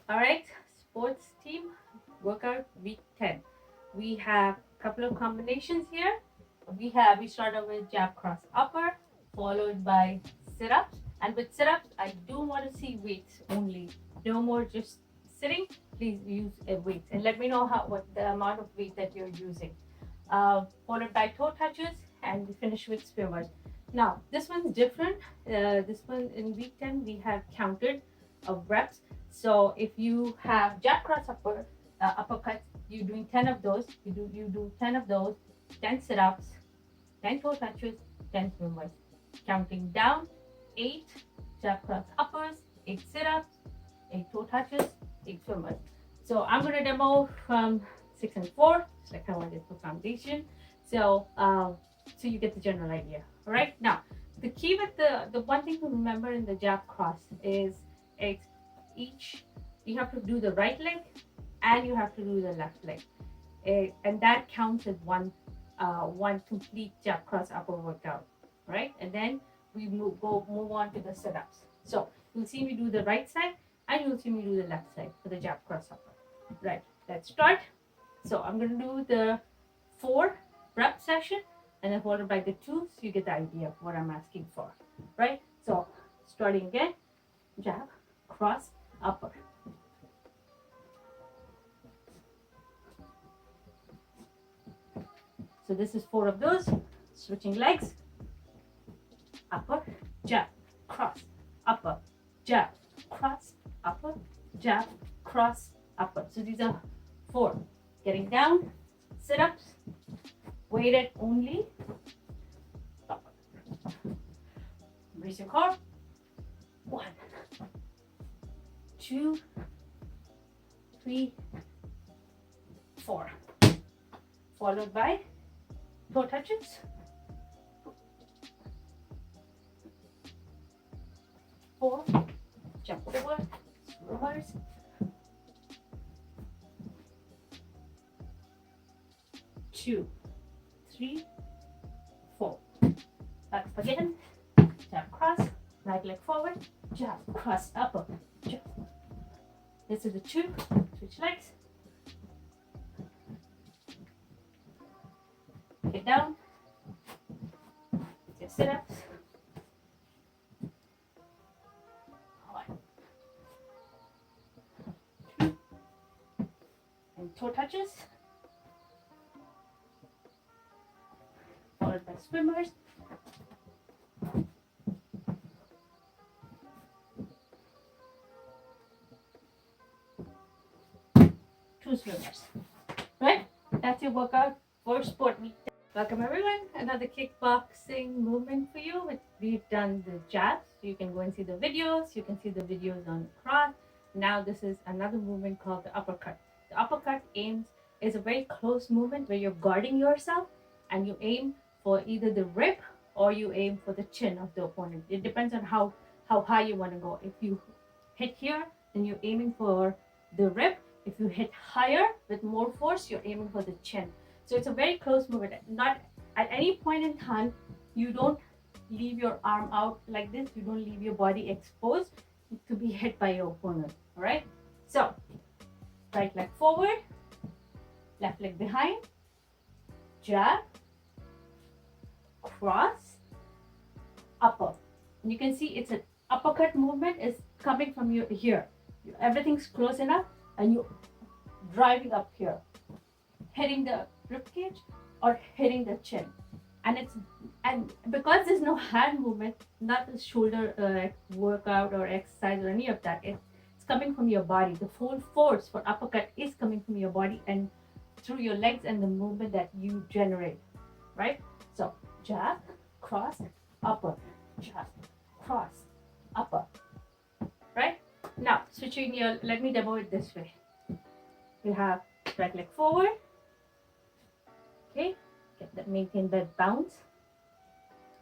All right, sports team workout week 10. We have a couple of combinations here. We start off with jab cross upper, followed by sit-ups. And with sit-ups, I do want to see weights only. No more just sitting. Please use a weight and let me know what the amount of weight that you're using. Followed by toe touches, and we finish with swimmers. Now, this one's different. This one in week 10, we have counted of reps. So if you have jab cross uppercuts, you're doing 10 of those. You do 10 of those, 10 sit-ups, 10 toe touches, 10 swimmers. Counting down, 8 jab cross uppers, 8 sit-ups, 8 toe touches, 8 swimmers. So I'm going to demo from 6 and 4, just like how I did for foundation. So you get the general idea. All right. Now, the key with the one thing to remember in the jab cross is it's each you have to do the right leg and you have to do the left leg, and that counts as one complete jab cross upper workout, right? And then we move on to the sit-ups. So you'll see me do the right side and you'll see me do the left side for the jab cross upper. Right, let's start. So I'm going to do the 4 rep session and then followed by the 2, so you get the idea of what I'm asking for, right? So starting again, jab, cross, upper. So this is 4 of those. Switching legs, upper, jab, cross, upper, jab, cross, upper, jab, cross, upper. So these are 4. Getting down, sit-ups, weighted only. Raise your core. 1, 2, 3, 4. Followed by toe touches. 4, jump over, reverse. 2, 3, 4. Back up again. Jab cross, right leg forward, jab cross upper, jab. This is the 2. Switch legs. Get down. Your sit-ups. 1, 2, and toe touches. Followed by swimmers. 2 swimmers. Right? That's your workout for sport week. Welcome everyone. Another kickboxing movement for you. We've done the jabs. You can go and see the videos. You can see the videos on cross. Now this is another movement called the uppercut. The uppercut is a very close movement where you're guarding yourself and you aim for either the rib or you aim for the chin of the opponent. It depends on how high you want to go. If you hit here, then you're aiming for the rib. If you hit higher with more force, you're aiming for the chin. So it's a very close movement. Not at any point in time, you don't leave your arm out like this. You don't leave your body exposed to be hit by your opponent. All right. So right leg forward, left leg behind, jab, cross, upper. And you can see it's an uppercut movement is coming from your here. Everything's close enough, and you're driving up here, hitting the rib cage or hitting the chin. And because there's no hand movement, not the shoulder workout or exercise or any of that, it's coming from your body. The full force for uppercut is coming from your body and through your legs and the movement that you generate, right? So jab, cross, upper, jab, cross, upper, right? Now switching let me demo it this way. You have right leg forward. Okay, maintain that bounce.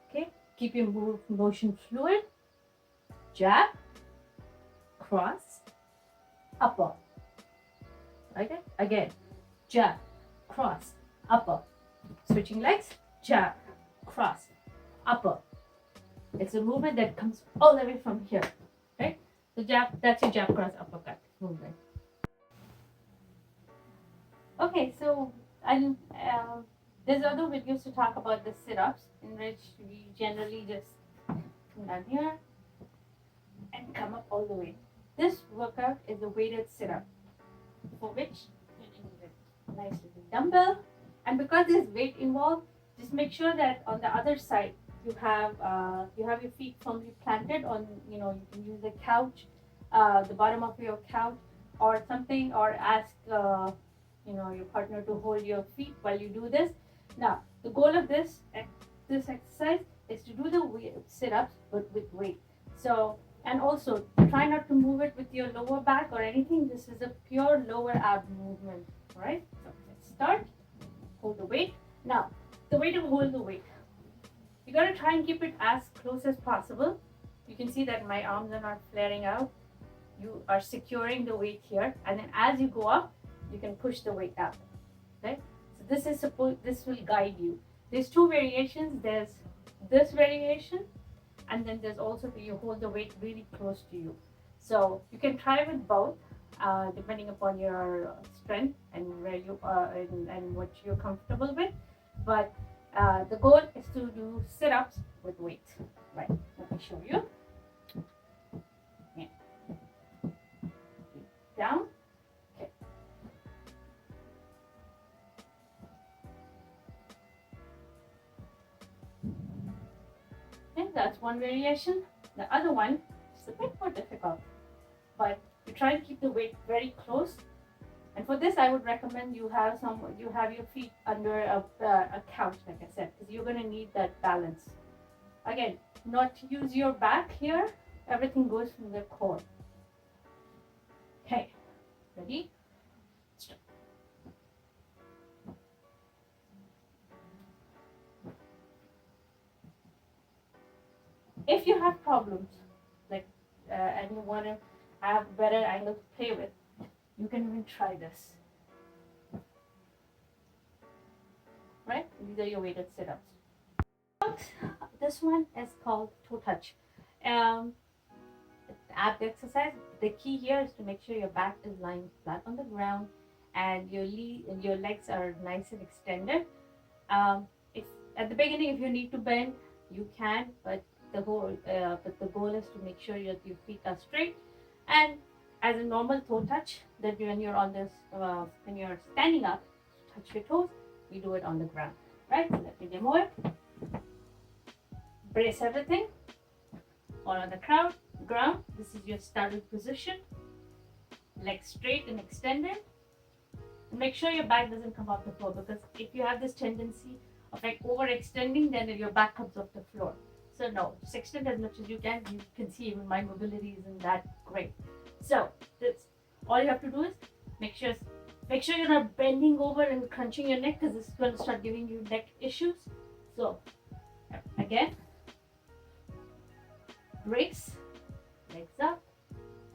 Okay, keep your motion fluid. Jab, cross, upper. Okay, again, jab, cross, upper. Switching legs, jab, cross, upper. It's a movement that comes all the way from here. Right? The jab, that's your jab, cross, uppercut. movement. Okay, so and there's other videos to talk about the sit-ups, in which we generally just come down here and come up all the way. This workout is a weighted sit-up, for which you need a nice little dumbbell, and because there's weight involved, just make sure that on the other side you have your feet firmly planted on, you can use a couch, the bottom of your couch or something, or ask your partner to hold your feet while you do this. Now the goal of this exercise is to do the sit-ups but with weight. So, and also try not to move it with your lower back or anything. This is a pure lower ab movement. All right, so let's start. Hold the weight. Now the way to hold the weight, you got to try and keep it as close as possible. You can see that my arms are not flaring out. You are securing the weight here, and then as you go up, you can push the weight up. Okay, so this will guide you. There's two variations. There's this variation, and then there's also you hold the weight really close to you. So you can try with both, depending upon your strength and where you are and what you're comfortable with. But the goal is to do sit-ups with weight. Right, let me show you. Yeah. Down. Okay. Okay, that's one variation. The other one is a bit more difficult, but you try to keep the weight very close. And for this, I would recommend you have your feet under a couch, like I said, because you're going to need that balance. Again, not to use your back here. Everything goes from the core. Okay, ready? Stop. If you have problems, and you want to have better angle to play with, you can even try this. Right? These are your weighted sit-ups. This one is called toe touch. Ab exercise. The key here is to make sure your back is lying flat on the ground and your legs are nice and extended. If at the beginning, if you need to bend, you can, but the goal is to make sure your feet are straight. And as a normal toe touch, that when you're on this, when you're standing up, touch your toes. We do it on the ground, right? So let me demo it. Brace everything. All on the ground. This is your starting position. Legs straight and extended. And make sure your back doesn't come off the floor, because if you have this tendency of overextending, then your back comes off the floor. So no, just extend as much as you can. You can see even my mobility isn't that great. So this, all you have to do is make sure you're not bending over and crunching your neck, because this is going to start giving you neck issues. So again, brace, legs up,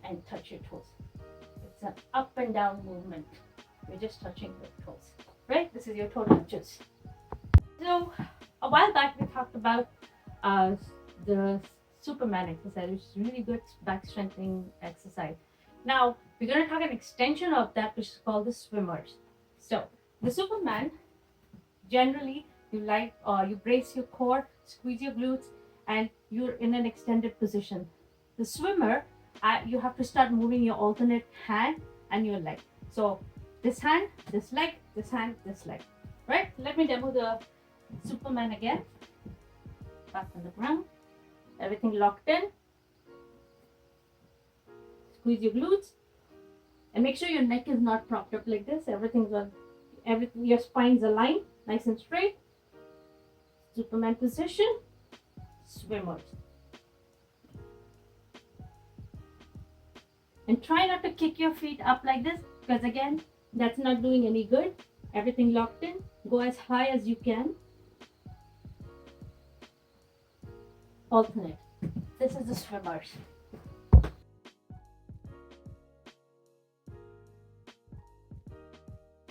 and touch your toes. It's an up and down movement. You're just touching your toes, right? This is your toe touches. So a while back we talked about the Superman exercise, which is really good back strengthening exercise. Now we're going to talk an extension of that, which is called the swimmers. So the Superman, generally you brace your core, squeeze your glutes, and you're in an extended position. The swimmer, you have to start moving your alternate hand and your leg. So this hand, this leg, this hand, this leg. Right? Let me demo the Superman again. Back on the ground. Everything locked in. Squeeze your glutes. And make sure your neck is not propped up like this. Your spine's aligned, nice and straight. Superman position. Swimmers. And try not to kick your feet up like this, because again, that's not doing any good. Everything locked in. Go as high as you can. Alternate. This is the swimmers.